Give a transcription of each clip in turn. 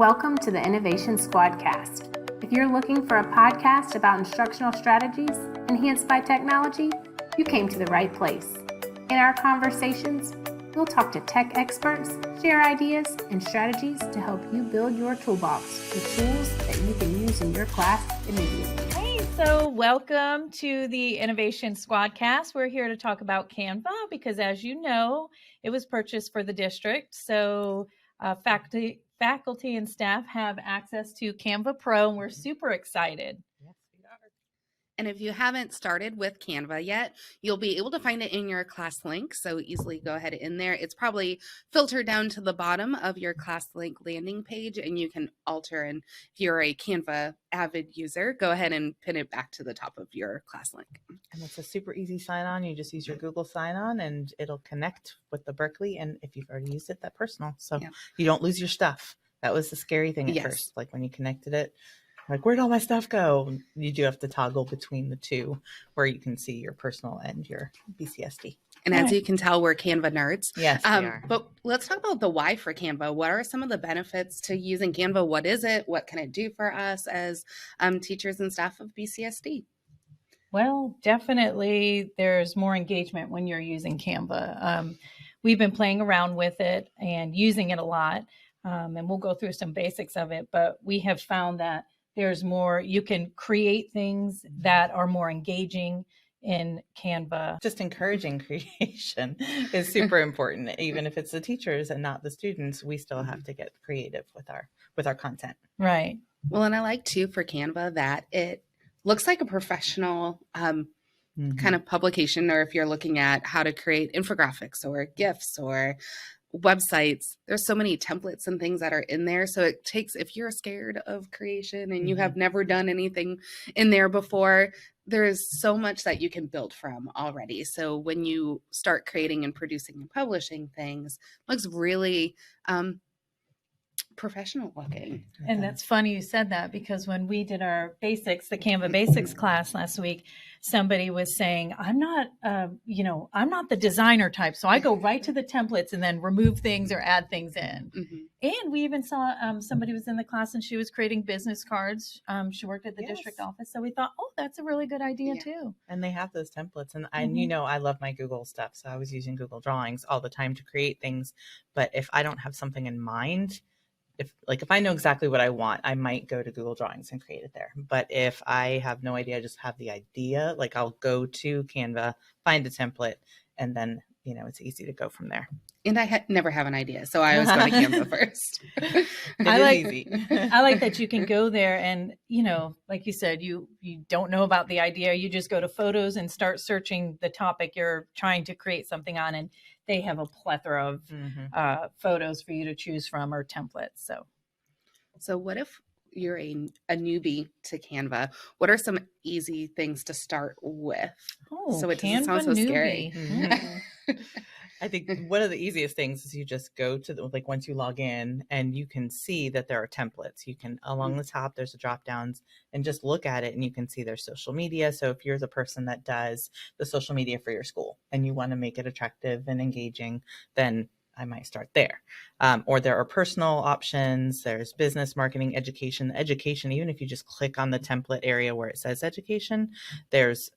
Welcome to the Innovation Squadcast. If you're looking for a podcast about instructional strategies enhanced by technology, you came to the right place. In our conversations, we'll talk to tech experts, share ideas and strategies to help you build your toolbox with tools that you can use in your class immediately. Hey, so welcome to the Innovation Squadcast. We're here to talk about Canva because, as you know, it was purchased for the district. So faculty and staff have access to CANVA PRO, and we're super excited. Yes, we are. And if you haven't started with Canva yet, you'll be able to find it in your class link. So easily go ahead in there. It's probably filtered down to the bottom of your class link landing page, and you can alter. And if you're a Canva avid user, go ahead and pin it back to the top of your class link. And it's a super easy sign-on. You just use your Google sign-on and it'll connect with the Berkeley. And if you've already used it, that personal. So you don't lose your stuff. That was the scary thing at first. Like when you connected it, like, where'd all my stuff go? You do have to toggle between the two where you can see your personal and your BCSD. And as you can tell, we're Canva nerds. Yes, we are. But let's talk about the why for Canva. What are some of the benefits to using Canva? What is it? What can it do for us as teachers and staff of BCSD? Well, definitely there's more engagement when you're using Canva. We've been playing around with it and using it a lot, and we'll go through some basics of it, but we have found that there's more, you can create things that are more engaging in Canva. Just encouraging creation is super important. Even if it's the teachers and not the students, we still have to get creative with our content. Right. Well, and I like too for Canva that it looks like a professional kind of publication, or if you're looking at how to create infographics or GIFs or websites, there's so many templates and things that are in there. So it takes, if you're scared of creation and you have never done anything in there before, there is so much that you can build from already. So when you start creating and producing and publishing things, it looks really professional looking. And that's funny you said that, because when we did our basics, the Canva basics class last week, somebody was saying, I'm not the designer type. So I go right to the templates and then remove things or add things in. And we even saw somebody was in the class and she was creating business cards. She worked at the district office. So we thought, oh, that's a really good idea too. And they have those templates. And I love my Google stuff. So I was using Google Drawings all the time to create things. But if I don't have something in mind, if I know exactly what I want, I might go to Google Drawings and create it there. But if I have no idea, I just have the idea, like I'll go to Canva, find a template, and then, it's easy to go from there. And I never have an idea. So I always go to Canva first. Easy. I like that you can go there and, like you said, you don't know about the idea. You just go to photos and start searching the topic you're trying to create something on. And they have a plethora of photos for you to choose from, or templates. So what if you're a newbie to Canva? What are some easy things to start with? Oh, so it doesn't sound so scary. I think one of the easiest things is you just go to once you log in and you can see that there are templates. You can, along the top, there's a drop downs, and just look at it and you can see there's social media. So if you're the person that does the social media for your school and you want to make it attractive and engaging, then I might start there. Or there are personal options. There's business, marketing, education. Even if you just click on the template area where it says education, there's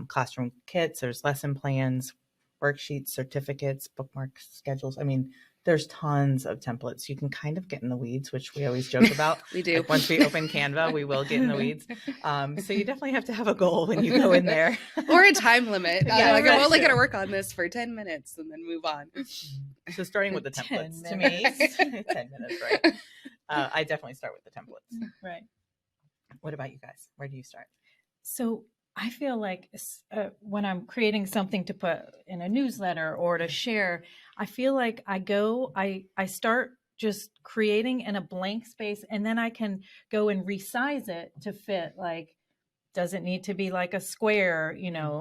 classroom kits, there's lesson plans, worksheets, certificates, bookmarks, schedules. I mean, there's tons of templates. You can kind of get in the weeds, which we always joke about. We do. Once we open Canva, we will get in the weeds. So you definitely have to have a goal when you go in there. Or a time limit. I'm only going to work on this for 10 minutes and then move on. So starting with the templates, to me, 10 minutes, right? I definitely start with the templates. Right. What about you guys? Where do you start? So I feel like when I'm creating something to put in a newsletter or to share, I feel like I start just creating in a blank space, and then I can go and resize it to fit. Like, does it need to be like a square,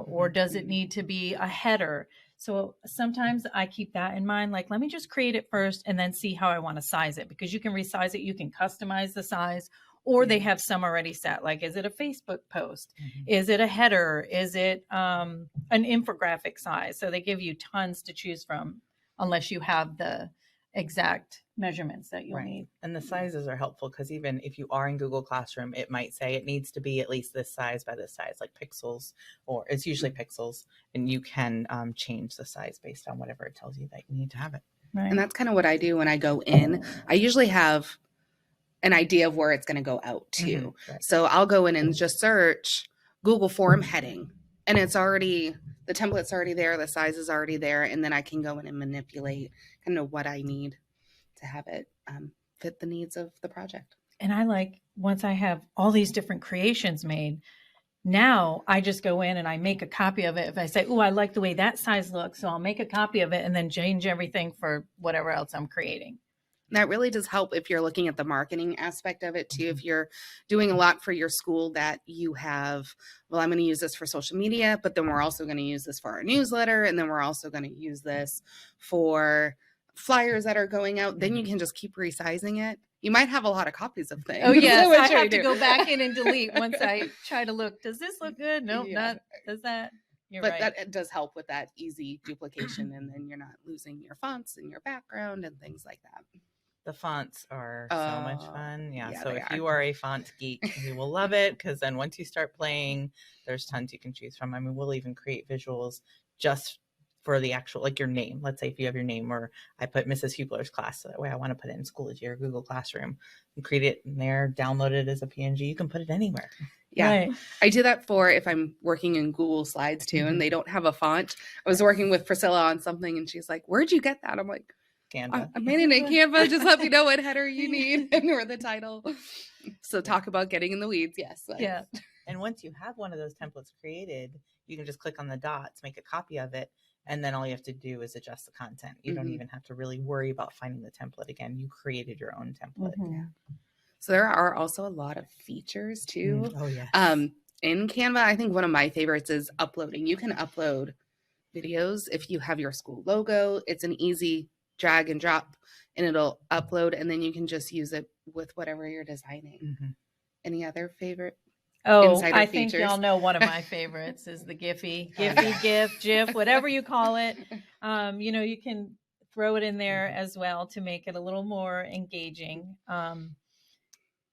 or does it need to be a header? So sometimes I keep that in mind, like, let me just create it first and then see how I want to size it, because you can resize it. You can customize the size, or they have some already set. Like, is it a Facebook post? Is it a header? Is it an infographic size? So they give you tons to choose from, unless you have the exact measurements that you'll Right. need. And the sizes are helpful because even if you are in Google Classroom, it might say it needs to be at least this size by this size, like pixels, or it's usually pixels, and you can change the size based on whatever it tells you that you need to have it. Right. And that's kind of what I do when I go in. I usually have an idea of where it's going to go out to. Right. So I'll go in and just search Google form heading, and it's already, the template's already there, the size is already there, and then I can go in and manipulate kind of what I need to have it fit the needs of the project. And I like, once I have all these different creations made, now I just go in and I make a copy of it. If I say, oh, I like the way that size looks, so I'll make a copy of it and then change everything for whatever else I'm creating. That really does help if you're looking at the marketing aspect of it too. If you're doing a lot for your school that you have, well, I'm going to use this for social media, but then we're also going to use this for our newsletter. And then we're also going to use this for flyers that are going out. Then you can just keep resizing it. You might have a lot of copies of things. Oh, yes. Which I have do. to go back in and delete once I try to look. Does this look good? Nope, Yeah. not. Does that? You're But right. that it does help with that easy duplication. And then you're not losing your fonts and your background and things like that. The fonts are so much fun. Yeah. Yeah, So they if are. you are a font geek, you will love it because then once you start playing, there's tons you can choose from. I mean, we'll even create visuals just for the actual, like your name. Let's say if you have your name, or I put Mrs. Hubler's class, so that way I want to put it in Schoology or Google Classroom and create it in there, download it as a PNG. You can put it anywhere. Yeah. Right. I do that for if I'm working in Google Slides too, and they don't have a font. I was working with Priscilla on something and she's like, where'd you get that? I'm like, Canva. I made it in Canva. Just let me know what header you need or the title. So talk about getting in the weeds. Yes. Yeah. And once you have one of those templates created, you can just click on the dots, make a copy of it, and then all you have to do is adjust the content. You don't even have to really worry about finding the template again. You created your own template. Mhm. Yeah. So there are also a lot of features too. Oh, yes. In Canva, I think one of my favorites is uploading. You can upload videos if you have your school logo. It's an easy drag and drop and it'll upload, and then you can just use it with whatever you're designing. Any other favorite? Oh, Insider I think features. y'all know one of my favorites is the Giphy, Oh, Giphy, GIF, GIF, whatever you call it. You know, you can throw it in there as well to make it a little more engaging.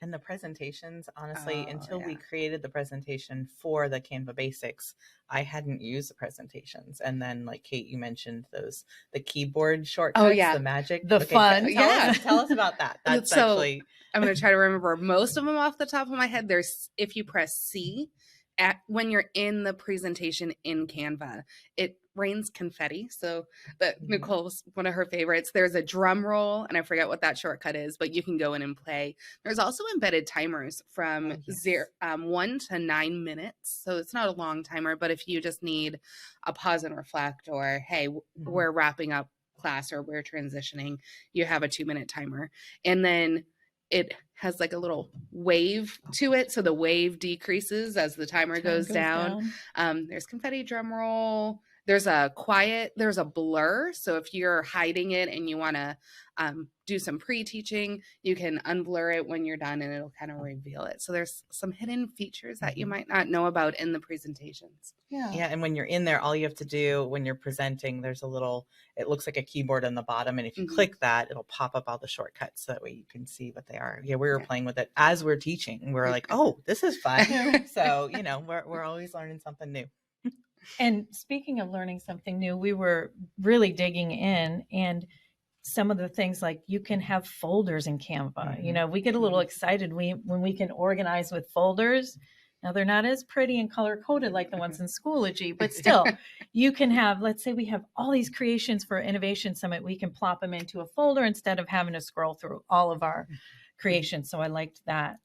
And the presentations, honestly, Oh, until we yeah. created the presentation for the Canva Basics, I hadn't used the presentations. And then, like Kate, you mentioned the keyboard shortcuts, yeah. the magic. The fun. Tell us about that. That's So, actually. I'm going to try to remember most of them off the top of my head. There's, if you press C when you're in the presentation in Canva, it rains confetti. So that Nicole's one of her favorites. There's a drum roll, and I forget what that shortcut is, but you can go in and play. There's also embedded timers from 1 to 9 minutes. So it's not a long timer, but if you just need a pause and reflect, or, hey, we're wrapping up class or we're transitioning, you have a 2-minute timer. And then it has like a little wave to it. So the wave decreases as the timer goes down. There's confetti, drum roll. There's a blur. So if you're hiding it and you want to do some pre-teaching, you can unblur it when you're done and it'll kind of reveal it. So there's some hidden features that you might not know about in the presentations. Yeah. And when you're in there, all you have to do when you're presenting, there's it looks like a keyboard on the bottom. And if you click that, it'll pop up all the shortcuts. So that way you can see what they are. Yeah. We were playing with it as we're teaching. We're like, oh, this is fun. So, we're always learning something new. And speaking of learning something new, we were really digging in, and some of the things like you can have folders in Canva. We get a little excited when we can organize with folders. Now they're not as pretty and color coded like the ones in Schoology, but still you can have, let's say we have all these creations for Innovation Summit. We can plop them into a folder instead of having to scroll through all of our creations. So I liked that.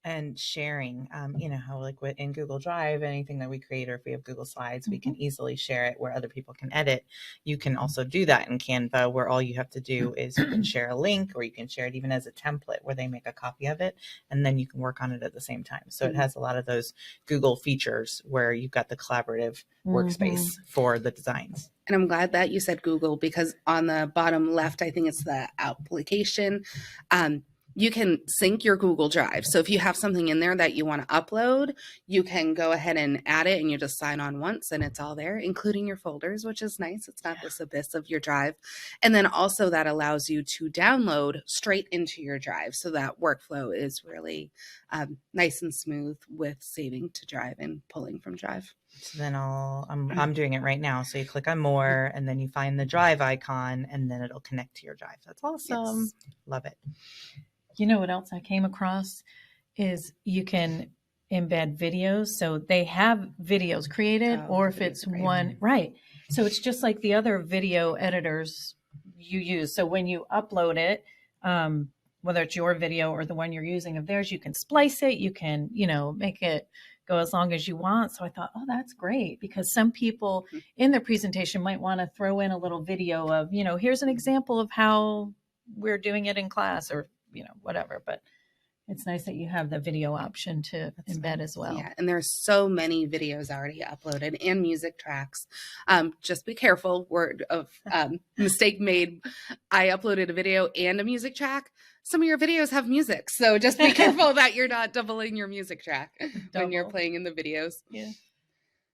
And sharing, how like in Google Drive, anything that we create, or if we have Google Slides, we can easily share it where other people can edit. You can also do that in Canva, where all you have to do is you can share a link, or you can share it even as a template where they make a copy of it, and then you can work on it at the same time. So it has a lot of those Google features where you've got the collaborative workspace for the designs. And I'm glad that you said Google, because on the bottom left, I think it's the application. you can sync your Google Drive. So if you have something in there that you want to upload, you can go ahead and add it, and you just sign on once and it's all there, including your folders, which is nice. It's not this abyss of your drive. And then also that allows you to download straight into your drive. So that workflow is really nice and smooth with saving to drive and pulling from drive. So then I'm doing it right now. So you click on more, and then you find the drive icon, and then it'll connect to your drive. That's awesome. Yes. Love it. You know what else I came across is you can embed videos. So they have videos created, or if it's one, right. So it's just like the other video editors you use. So when you upload it, whether it's your video or the one you're using of theirs, you can splice it. You can, make it go as long as you want. So I thought, oh, that's great, because some people in their presentation might want to throw in a little video of, here's an example of how we're doing it in class, or, whatever. But it's nice that you have the video option to embed as well. Yeah, and there's so many videos already uploaded and music tracks. Just be careful, word of mistake made. I uploaded a video and a music track. Some of your videos have music, so just be careful that you're not doubling your music track when you're playing in the videos. Yeah.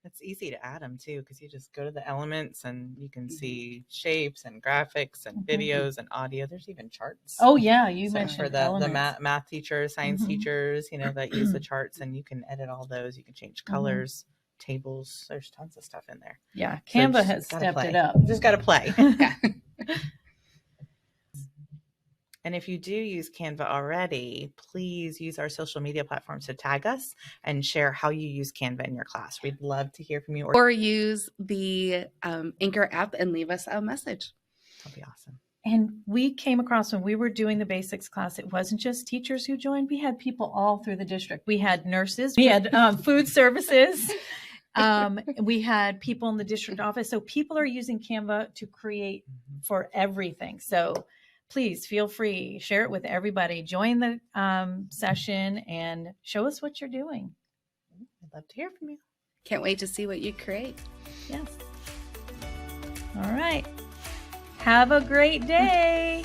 It's easy to add them too, because you just go to the elements and you can see shapes and graphics and videos and audio. There's even charts. Oh yeah, you So mentioned for the math teachers, science teachers, that use the charts, and you can edit all those. You can change colors, tables. There's tons of stuff in there. Yeah, So Canva has stepped it up. Just got to play. Yeah. And if you do use Canva already, please use our social media platforms to tag us and share how you use Canva in your class. We'd love to hear from you. Or use the Anchor app and leave us a message. That'll be awesome. And we came across, when we were doing the basics class, it wasn't just teachers who joined. We had people all through the district. We had nurses, we had food services, we had people in the district office. So people are using Canva to create for everything. So please feel free, share it with everybody, join the session, and show us what you're doing. I'd love to hear from you. Can't wait to see what you create. Yes. All right. Have a great day.